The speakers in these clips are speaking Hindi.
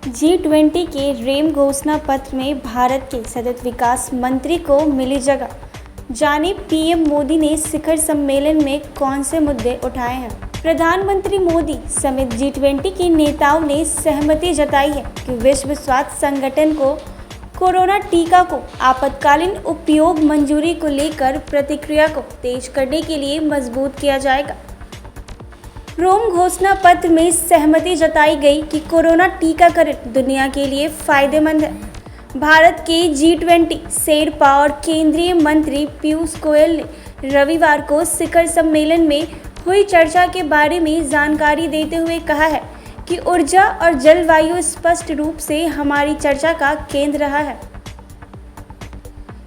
G20 के रेम घोषणा पत्र में भारत के सतत विकास मंत्री को मिली जगह। जाने पीएम मोदी ने शिखर सम्मेलन में कौन से मुद्दे उठाए हैं। प्रधानमंत्री मोदी समेत G20 के नेताओं ने सहमति जताई है कि विश्व स्वास्थ्य संगठन को कोरोना टीका को आपातकालीन उपयोग मंजूरी को लेकर प्रतिक्रिया को तेज करने के लिए मजबूत किया जाएगा। रोम घोषणा पत्र में सहमति जताई गई कि कोरोना टीकाकरण दुनिया के लिए फायदेमंद है। भारत के G20 शेरपा और केंद्रीय मंत्री पीयूष गोयल ने रविवार को शिखर सम्मेलन में हुई चर्चा के बारे में जानकारी देते हुए कहा है कि ऊर्जा और जलवायु स्पष्ट रूप से हमारी चर्चा का केंद्र रहा है।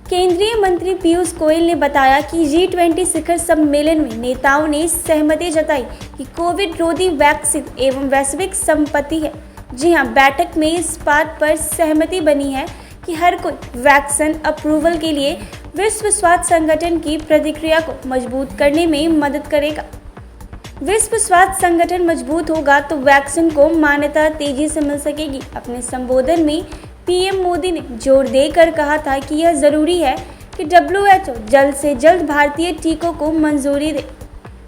केंद्रीय मंत्री पीयूष गोयल ने बताया कि G20 शिखर सम्मेलन में नेताओं ने सहमति जताई कि कोविड रोधी वैक्सीन एवं वैश्विक संपत्ति है। जी हां, बैठक में इस बात पर सहमति बनी है कि हर कोई वैक्सीन अप्रूवल के लिए विश्व स्वास्थ्य संगठन की प्रतिक्रिया को मजबूत करने में मदद करेगा। विश्व स्वास्थ्य संगठन मजबूत होगा तो वैक्सीन को मान्यता तेजी से मिल सकेगी। अपने संबोधन में पीएम मोदी ने जोर देकर कहा था कि यह जरूरी है कि WHO जल्द से जल्द भारतीय टीकों को मंजूरी दे।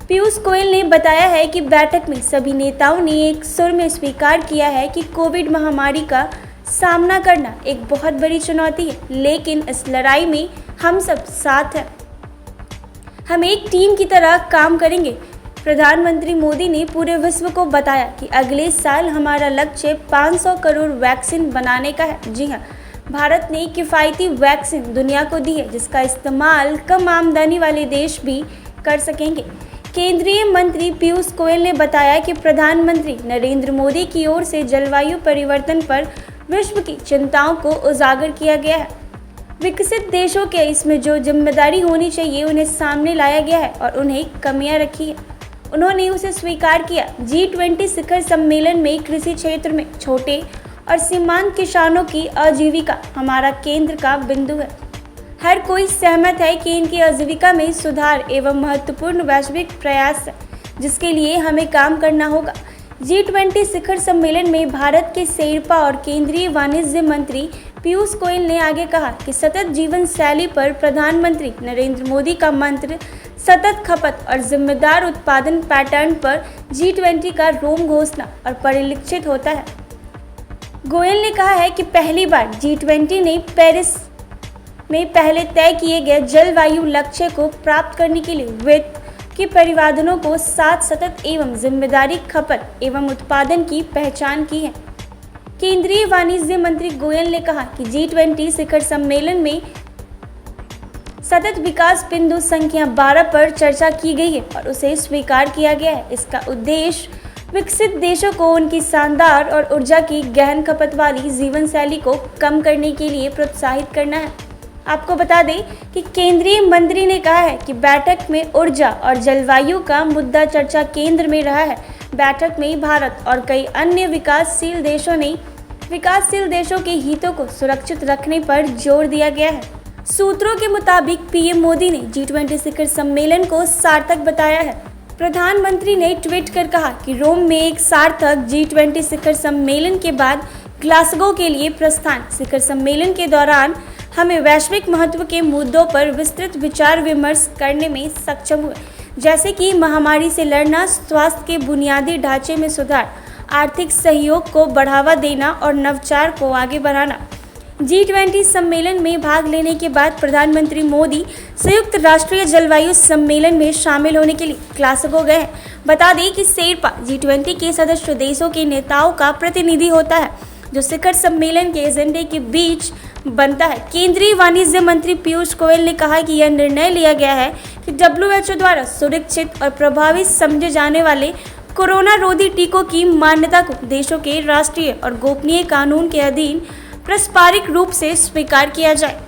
पीयूष गोयल ने बताया है कि बैठक में सभी नेताओं ने एक सुर में स्वीकार किया है कि कोविड महामारी का सामना करना एक बहुत बड़ी चुनौती है, लेकिन इस लड़ाई में हम सब साथ हैं। हम एक टीम की तरह काम करेंगे। प्रधानमंत्री मोदी ने पूरे विश्व को बताया कि अगले साल हमारा लक्ष्य 500 करोड़ वैक्सीन बनाने का है। जी हां, भारत ने किफ़ायती वैक्सीन दुनिया को दी है, जिसका इस्तेमाल कम आमदनी वाले देश भी कर सकेंगे। केंद्रीय मंत्री पीयूष गोयल ने बताया कि प्रधानमंत्री नरेंद्र मोदी की ओर से जलवायु परिवर्तन पर विश्व की चिंताओं को उजागर किया गया है। विकसित देशों के इसमें जो जिम्मेदारी होनी चाहिए उन्हें सामने लाया गया है और उन्हें कमियां रखी है, उन्होंने उसे स्वीकार किया। G20 शिखर सम्मेलन में कृषि क्षेत्र में छोटे और सीमांत किसानों की आजीविका हमारा केंद्र का बिंदु है। हर कोई सहमत है कि इनकी आजीविका में सुधार एवं महत्वपूर्ण वैश्विक प्रयास है, जिसके लिए हमें काम करना होगा। G20 शिखर सम्मेलन में भारत के शेरपा और केंद्रीय वाणिज्य मंत्री पीयूष गोयल ने आगे कहा कि सतत जीवन शैली पर प्रधानमंत्री नरेंद्र मोदी का मंत्र सतत खपत और जिम्मेदार उत्पादन पैटर्न पर G20 का रोम घोषणा और परिलक्षित होता है। गोयल ने कहा है कि पहली बार G20 ने पेरिस में पहले तय किए गए जलवायु लक्ष्य को प्राप्त करने के लिए वित्त के परिवादनों को साथ सतत एवं जिम्मेदारी खपत एवं उत्पादन की पहचान की है। केंद्रीय वाणिज्य मंत्री गोयल ने कहा कि G20 शिखर सम्मेलन में सतत विकास बिंदु संख्या 12 पर चर्चा की गई है और उसे स्वीकार किया गया है। इसका उद्देश्य विकसित देशों को उनकी शानदार और ऊर्जा की गहन खपत वाली जीवन शैली को कम करने के लिए प्रोत्साहित करना है। आपको बता दें कि केंद्रीय मंत्री ने कहा है कि बैठक में ऊर्जा और जलवायु का मुद्दा चर्चा केंद्र में रहा है। बैठक में भारत और कई अन्य विकासशील देशों के हितों को सुरक्षित रखने पर जोर दिया गया है। सूत्रों के मुताबिक पीएम मोदी ने G20 शिखर सम्मेलन को सार्थक बताया है। प्रधानमंत्री ने ट्वीट कर कहा कि रोम में एक सार्थक G20 शिखर सम्मेलन के बाद ग्लासगो के लिए प्रस्थान। शिखर सम्मेलन के दौरान हमें वैश्विक महत्व के मुद्दों पर विस्तृत विचार विमर्श करने में सक्षम हुए, जैसे कि महामारी से लड़ना, स्वास्थ्य के बुनियादी ढांचे में सुधार, आर्थिक सहयोग को बढ़ावा देना और नवाचार को आगे बढ़ाना। G20 सम्मेलन में भाग लेने के बाद प्रधानमंत्री मोदी संयुक्त राष्ट्रीय जलवायु सम्मेलन में शामिल होने के लिए ग्लासगो गए हैं। बता दें कि शेरपा G20 के सदस्य देशों के नेताओं का प्रतिनिधि होता है, जो शिखर सम्मेलन के एजेंडे के बीच बनता है। केंद्रीय वाणिज्य मंत्री पीयूष गोयल ने कहा कि यह निर्णय लिया गया है कि WHO द्वारा सुरक्षित और प्रभावी समझे जाने वाले कोरोना रोधी टीकों की मान्यता को देशों के राष्ट्रीय और गोपनीय कानून के अधीन पारस्परिक रूप से स्वीकार किया जाए।